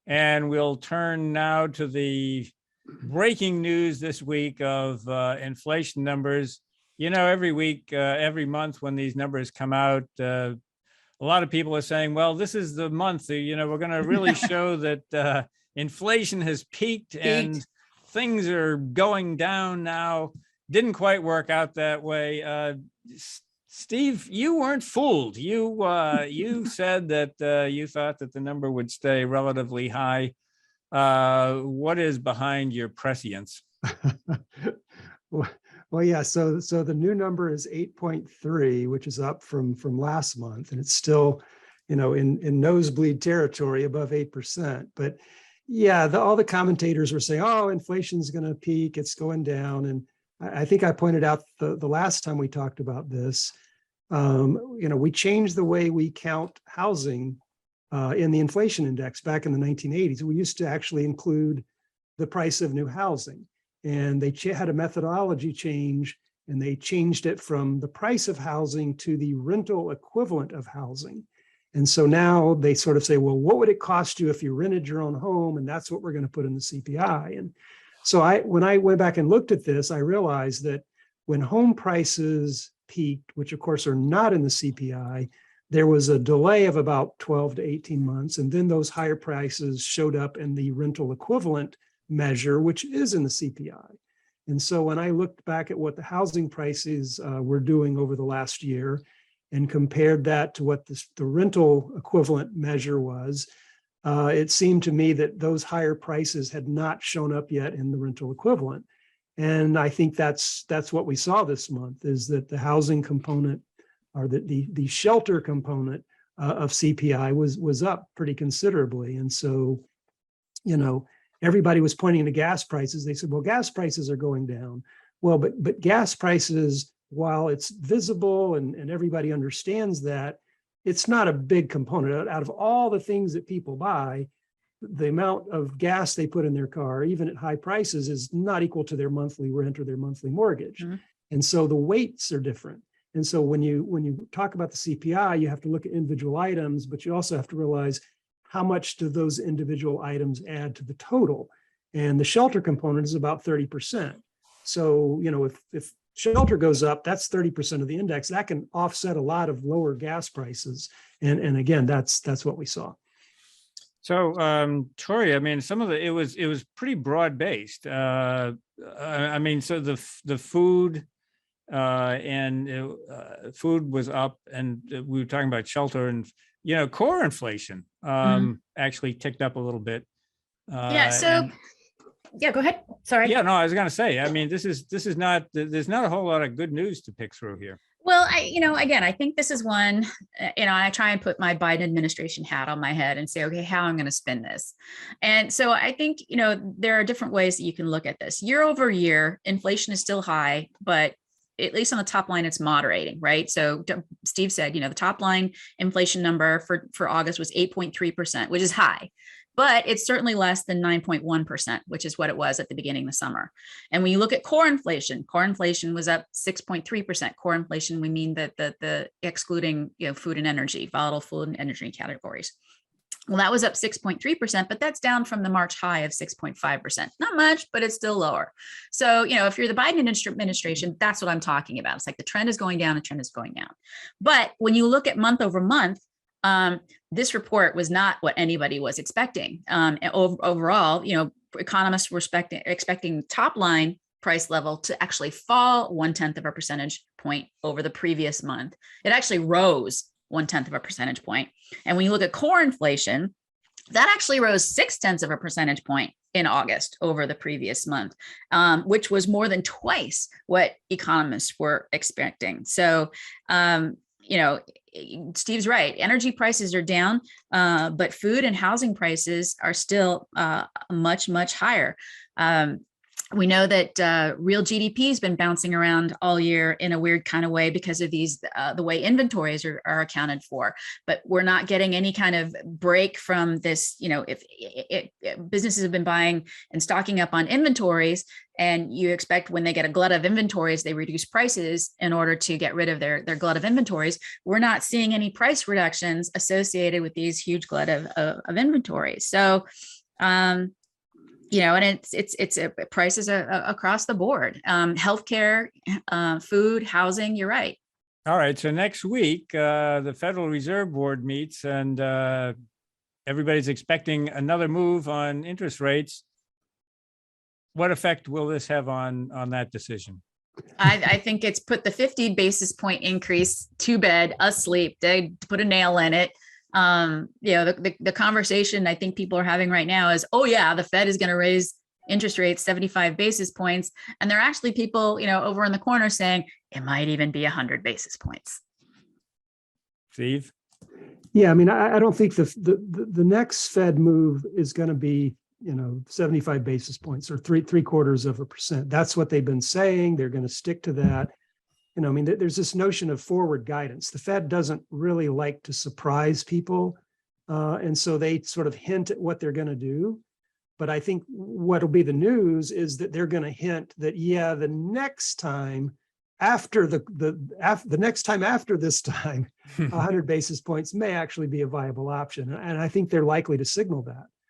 And we'll turn now to the breaking news this week of inflation numbers. You know, every week, every month when these numbers come out, a lot of people are saying, well, this is the month, you know, we're going to really show that inflation has peaked and things are going down now. Didn't quite work out that way. Steve, you weren't fooled. You said that you thought that the number would stay relatively high. What is behind your prescience? Well, yeah. So the new number is 8.3, which is up from last month, and it's still, you know, in nosebleed territory above 8%. But yeah, all the commentators were saying, oh, inflation's going to peak, it's going down, and I think I pointed out the last time we talked about this. You know, we changed the way we count housing in the inflation index back in the 1980s. We used to actually include the price of new housing, and they had a methodology change, and they changed it from the price of housing to the rental equivalent of housing. And so now they sort of say, well, what would it cost you if you rented your own home? And that's what we're going to put in the CPI. And so when I went back and looked at this, I realized that when home prices peaked, which of course are not in the CPI, there was a delay of about 12 to 18 months. And then those higher prices showed up in the rental equivalent measure, which is in the CPI. And so when I looked back at what the housing prices were doing over the last year and compared that to what the rental equivalent measure was, it seemed to me that those higher prices had not shown up yet in the rental equivalent. And I think that's what we saw this month, is that the housing component, or the shelter component of CPI was up pretty considerably. And so, you know, everybody was pointing to gas prices. They said, well, gas prices are going down. Well, but gas prices, while it's visible and everybody understands that, it's not a big component. Out of all the things that people buy, the amount of gas they put in their car, even at high prices, is not equal to their monthly rent or their monthly mortgage. Mm-hmm. And so the weights are different. And so when you talk about the CPI, you have to look at individual items, but you also have to realize how much do those individual items add to the total. And the shelter component is about 30%. So, you know, if shelter goes up, that's 30% of the index. That can offset a lot of lower gas prices. And again, that's what we saw. So, Tori, I mean, some of it was pretty broad based. I mean, so the food and food was up, and we were talking about shelter, and you know, core inflation actually ticked up a little bit. Yeah. So. Yeah, go ahead. Sorry. Yeah, no, I was going to say, I mean, this is not, there's not a whole lot of good news to pick through here. Well, again, I think this is one, I try and put my Biden administration hat on my head and say, okay, how I'm going to spin this. And so I think, there are different ways that you can look at this. Year over year, inflation is still high, but at least on the top line, it's moderating, right? So Steve said, the top line inflation number for August was 8.3%, which is high. But it's certainly less than 9.1%, which is what it was at the beginning of the summer. And when you look at core inflation was up 6.3%. Core inflation, we mean that the excluding food and energy, volatile food and energy categories. Well, that was up 6.3%, but that's down from the March high of 6.5%. Not much, but it's still lower. So, if you're the Biden administration, that's what I'm talking about. It's like the trend is going down, the trend is going down. But when you look at month over month, this report was not what anybody was expecting. Overall, economists were expecting top line price level to actually fall 0.1 of a percentage point over the previous month. It actually rose 0.1 of a percentage point. And when you look at core inflation, that actually rose 0.6 of a percentage point in August over the previous month, which was more than twice what economists were expecting. So, Steve's right. Energy prices are down, but food and housing prices are still much, much higher. We know that real GDP has been bouncing around all year in a weird kind of way because of these, the way inventories are accounted for. But we're not getting any kind of break from this. You know, if businesses have been buying and stocking up on inventories, and you expect when they get a glut of inventories, they reduce prices in order to get rid of their glut of inventories. We're not seeing any price reductions associated with these huge glut of inventories. So, you know, and it's prices across the board. Healthcare, food, housing. You're right. All right. So next week, the Federal Reserve Board meets, and everybody's expecting another move on interest rates. What effect will this have on that decision? I think it's put the 50 basis point increase to bed, asleep. They put a nail in it. You know, the conversation I think people are having right now is, oh yeah, the Fed is going to raise interest rates 75 basis points. And there are actually people, you know, over in the corner saying it might even be 100 basis points. Steve? Yeah, I mean, I don't think the next Fed move is going to be, you know, 75 basis points or three quarters of a percent. That's what they've been saying. They're going to stick to that. You know, I mean, there's this notion of forward guidance. The Fed doesn't really like to surprise people. And so they sort of hint at what they're going to do. But I think what'll be the news is that they're going to hint that, yeah, the next time after the next time after this time, 100 basis points may actually be a viable option. And I think they're likely to signal that.